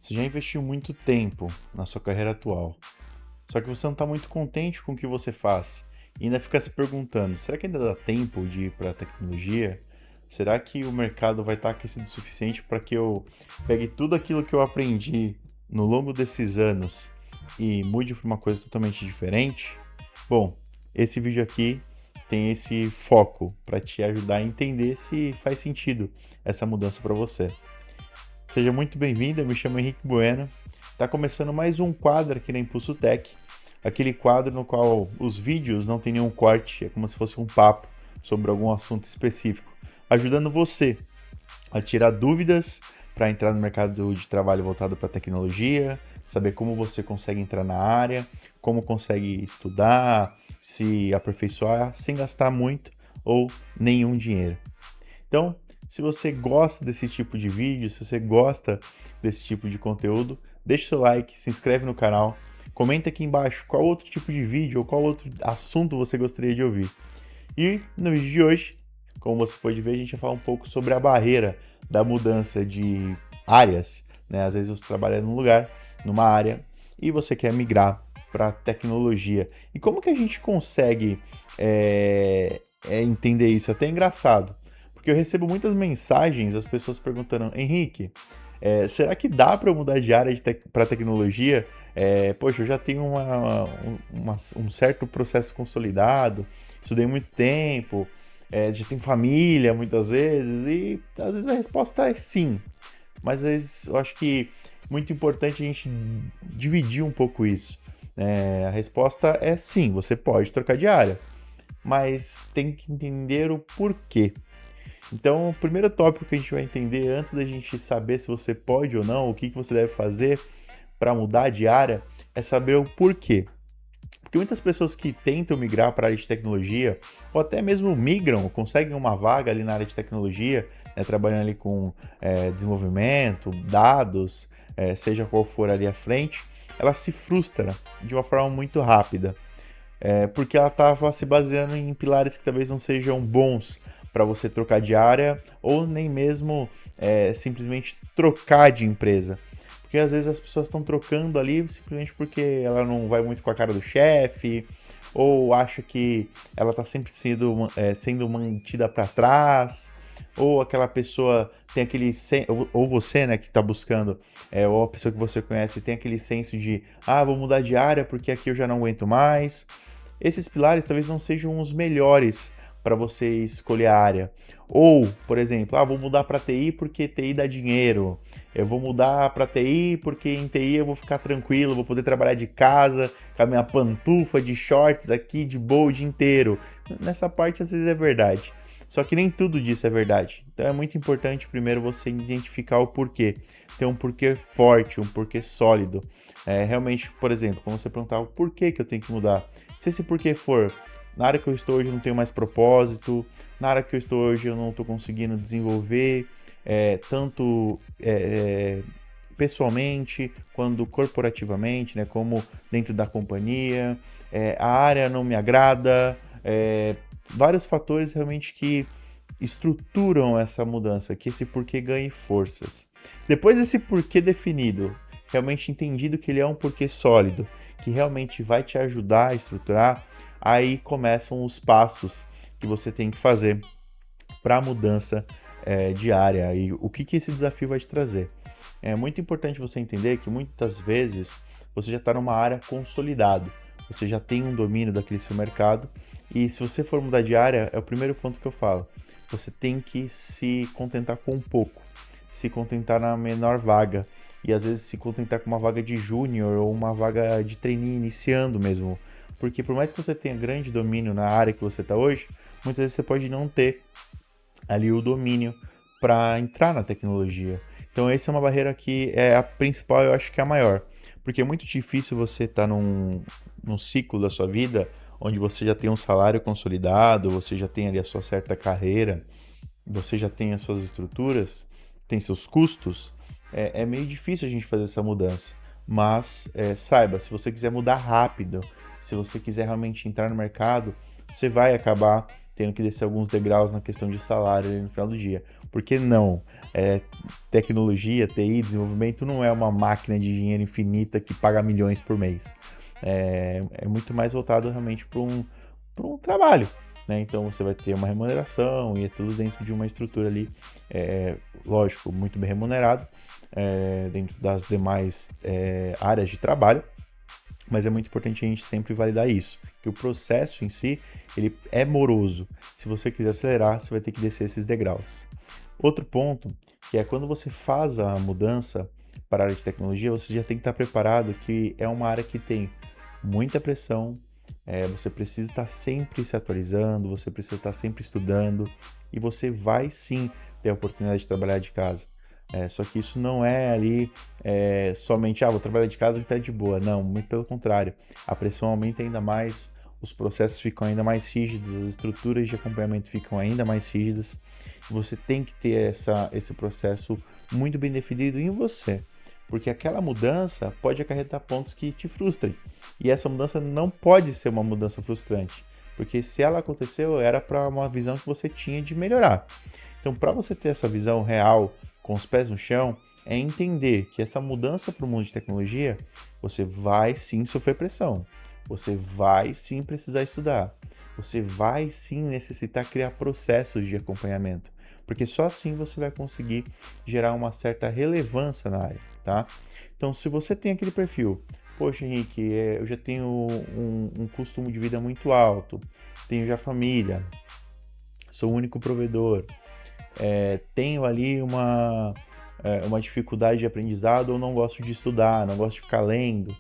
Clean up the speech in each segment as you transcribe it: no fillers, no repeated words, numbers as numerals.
Você já investiu muito tempo na sua carreira atual, só que você não está muito contente com o que você faz e ainda fica se perguntando: será que ainda dá tempo de ir para a tecnologia? Será que o mercado vai estar aquecido o suficiente para que eu pegue tudo aquilo que eu aprendi no longo desses anos e mude para uma coisa totalmente diferente? Bom, esse vídeo aqui tem esse foco para te ajudar a entender se faz sentido essa mudança para você. Seja muito bem-vindo, eu me chamo Henrique Bueno. Está começando mais um quadro aqui na Impulso Tech, aquele quadro no qual os vídeos não tem nenhum corte, é como se fosse um papo sobre algum assunto específico, ajudando você a tirar dúvidas para entrar no mercado de trabalho voltado para tecnologia, saber como você consegue entrar na área, como consegue estudar, se aperfeiçoar sem gastar muito ou nenhum dinheiro. Então, se você gosta desse tipo de vídeo, se você gosta desse tipo de conteúdo, deixa o seu like, se inscreve no canal, comenta aqui embaixo qual outro tipo de vídeo ou qual outro assunto você gostaria de ouvir. E no vídeo de hoje, como você pode ver, a gente vai falar um pouco sobre a barreira da mudança de áreas, né? Às vezes você trabalha num lugar, numa área, e você quer migrar para tecnologia. E como que a gente consegue entender isso? É até engraçado. Porque eu recebo muitas mensagens, as pessoas perguntando: Henrique, será que dá para eu mudar de área para tecnologia? Poxa, eu já tenho um certo processo consolidado, estudei muito tempo, já tenho família muitas vezes, e às vezes a resposta é sim. Mas às vezes eu acho que muito importante a gente dividir um pouco isso. A resposta é sim, você pode trocar de área, mas tem que entender o porquê. Então, o primeiro tópico que a gente vai entender antes da gente saber se você pode ou não, o que você deve fazer para mudar de área, é saber o porquê. Porque muitas pessoas que tentam migrar para a área de tecnologia, ou até mesmo migram, conseguem uma vaga ali na área de tecnologia, trabalhando ali com desenvolvimento, dados, seja qual for ali à frente, ela se frustra de uma forma muito rápida. Porque ela estava se baseando em pilares que talvez não sejam bons para você trocar de área ou nem mesmo simplesmente trocar de empresa. Porque às vezes as pessoas estão trocando ali simplesmente porque ela não vai muito com a cara do chefe ou acha que ela está sempre sendo mantida para trás, ou aquela pessoa tem aquele ou você, né, que está buscando, ou a pessoa que você conhece tem aquele senso de vou mudar de área porque aqui eu já não aguento mais. Esses pilares talvez não sejam os melhores para você escolher a área. Ou, por exemplo, vou mudar para TI porque TI dá dinheiro. Eu vou mudar para TI porque em TI eu vou ficar tranquilo, vou poder trabalhar de casa, com a minha pantufa de shorts aqui de boa o dia inteiro. Nessa parte às vezes é verdade. Só que nem tudo disso é verdade. Então é muito importante primeiro você identificar o porquê. Ter um porquê forte, um porquê sólido. Realmente, por exemplo, quando você perguntar o porquê que eu tenho que mudar, se esse porquê for: na área que eu estou hoje eu não tenho mais propósito, na área que eu estou hoje eu não estou conseguindo desenvolver, tanto pessoalmente quanto corporativamente, né, como dentro da companhia, a área não me agrada, vários fatores realmente que estruturam essa mudança, que esse porquê ganhe forças. Depois desse porquê definido, realmente entendido que ele é um porquê sólido, que realmente vai te ajudar a estruturar, aí começam os passos que você tem que fazer para a mudança diária e o que esse desafio vai te trazer. É muito importante você entender que muitas vezes você já está numa área consolidado, você já tem um domínio daquele seu mercado, e se você for mudar de área, é o primeiro ponto que eu falo: você tem que se contentar com um pouco, se contentar na menor vaga, e às vezes se contentar com uma vaga de júnior ou uma vaga de trainee iniciando mesmo. Porque por mais que você tenha grande domínio na área que você está hoje, muitas vezes você pode não ter ali o domínio para entrar na tecnologia. Então essa é uma barreira que é a principal, eu acho que é a maior. Porque é muito difícil você estar num ciclo da sua vida onde você já tem um salário consolidado, você já tem ali a sua certa carreira, você já tem as suas estruturas, tem seus custos. É meio difícil a gente fazer essa mudança. Mas saiba, se você quiser mudar rápido, se você quiser realmente entrar no mercado, você vai acabar tendo que descer alguns degraus na questão de salário ali no final do dia. Por que não? Tecnologia, TI, desenvolvimento não é uma máquina de dinheiro infinita que paga milhões por mês. É muito mais voltado realmente para um trabalho, né? Então você vai ter uma remuneração e é tudo dentro de uma estrutura ali, lógico, muito bem remunerado, dentro das demais áreas de trabalho, mas é muito importante a gente sempre validar isso, que o processo em si, ele é moroso. Se você quiser acelerar, você vai ter que descer esses degraus. Outro ponto, que é quando você faz a mudança para a área de tecnologia, você já tem que estar preparado que é uma área que tem muita pressão, você precisa estar sempre se atualizando, você precisa estar sempre estudando, e você vai sim ter a oportunidade de trabalhar de casa. Só que isso não é ali somente, vou trabalhar de casa e tá de boa. Não, muito pelo contrário. A pressão aumenta ainda mais, os processos ficam ainda mais rígidos, as estruturas de acompanhamento ficam ainda mais rígidas. E você tem que ter esse processo muito bem definido em você. Porque aquela mudança pode acarretar pontos que te frustrem. E essa mudança não pode ser uma mudança frustrante. Porque se ela aconteceu, era para uma visão que você tinha de melhorar. Então, para você ter essa visão real, com os pés no chão, é entender que essa mudança para o mundo de tecnologia, você vai sim sofrer pressão, você vai sim precisar estudar, você vai sim necessitar criar processos de acompanhamento, porque só assim você vai conseguir gerar uma certa relevância na área, tá? Então, se você tem aquele perfil, poxa, Henrique, eu já tenho um custo de vida muito alto, tenho já família, sou o único provedor, tenho ali uma dificuldade de aprendizado ou não gosto de estudar, não gosto de ficar lendo,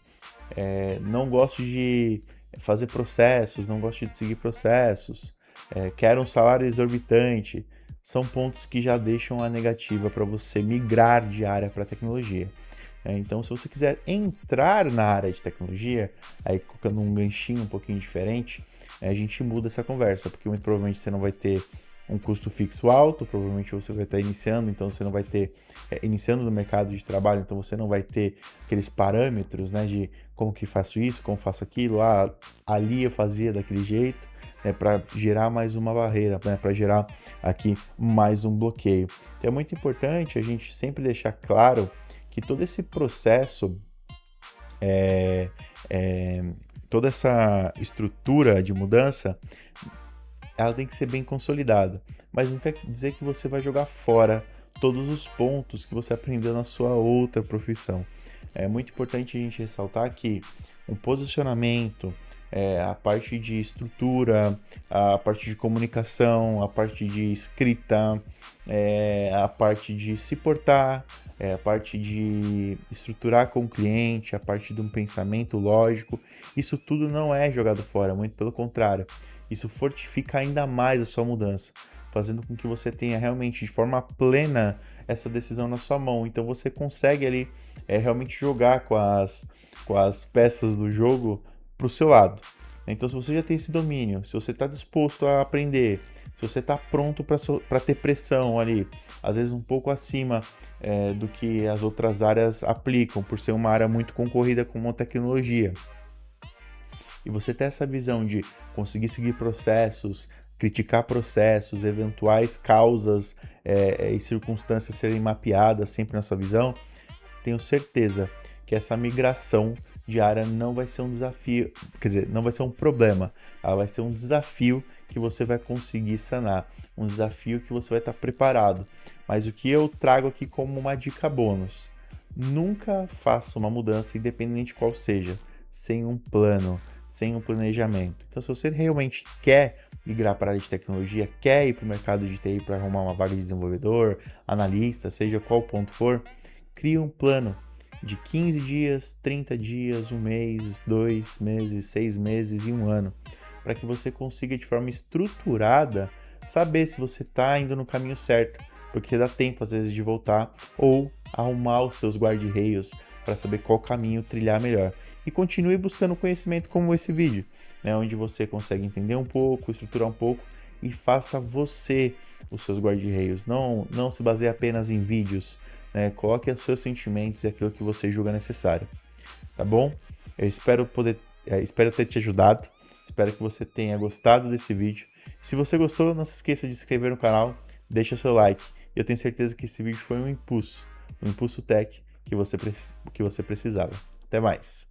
não gosto de fazer processos, não gosto de seguir processos, quero um salário exorbitante, são pontos que já deixam a negativa para você migrar de área para tecnologia. Então, se você quiser entrar na área de tecnologia, aí colocando um ganchinho um pouquinho diferente, a gente muda essa conversa, porque muito provavelmente você não vai ter um custo fixo alto, provavelmente você vai estar iniciando, então você não vai ter, iniciando no mercado de trabalho, então você não vai ter aqueles parâmetros, né, de como que faço isso, como faço aquilo, ali eu fazia daquele jeito, né, para gerar mais uma barreira, né, para gerar aqui mais um bloqueio. Então é muito importante a gente sempre deixar claro que todo esse processo, toda essa estrutura de mudança, ela tem que ser bem consolidada, mas não quer dizer que você vai jogar fora todos os pontos que você aprendeu na sua outra profissão. É muito importante a gente ressaltar que um posicionamento, a parte de estrutura, a parte de comunicação, a parte de escrita, a parte de se portar, a parte de estruturar com o cliente, a parte de um pensamento lógico, isso tudo não é jogado fora, muito pelo contrário. Isso fortifica ainda mais a sua mudança, fazendo com que você tenha realmente de forma plena essa decisão na sua mão. Então você consegue ali realmente jogar com as peças do jogo para o seu lado. Então, se você já tem esse domínio, se você está disposto a aprender, se você está pronto para ter pressão ali, às vezes um pouco acima do que as outras áreas aplicam, por ser uma área muito concorrida com uma tecnologia, e você ter essa visão de conseguir seguir processos, criticar processos, eventuais causas e circunstâncias serem mapeadas sempre na sua visão, tenho certeza que essa migração de área não vai ser um desafio, quer dizer, não vai ser um problema, ela vai ser um desafio que você vai conseguir sanar, um desafio que você vai estar preparado. Mas o que eu trago aqui como uma dica bônus, nunca faça uma mudança, independente qual seja, sem um plano, sem um planejamento. Então, se você realmente quer migrar para a área de tecnologia, quer ir para o mercado de TI para arrumar uma vaga de desenvolvedor, analista, seja qual ponto for, crie um plano de 15 dias, 30 dias, um mês, 2 meses, 6 meses e um ano, para que você consiga de forma estruturada saber se você está indo no caminho certo, porque dá tempo às vezes de voltar ou arrumar os seus guarda-reios para saber qual caminho trilhar melhor. E continue buscando conhecimento como esse vídeo, né, onde você consegue entender um pouco, estruturar um pouco e faça você os seus guarda-reios. Não se baseie apenas em vídeos, né? Coloque os seus sentimentos e aquilo que você julga necessário, tá bom? Eu espero ter te ajudado, espero que você tenha gostado desse vídeo. Se você gostou, não se esqueça de se inscrever no canal, deixa seu like. Eu tenho certeza que esse vídeo foi um impulso tech que você precisava. Até mais!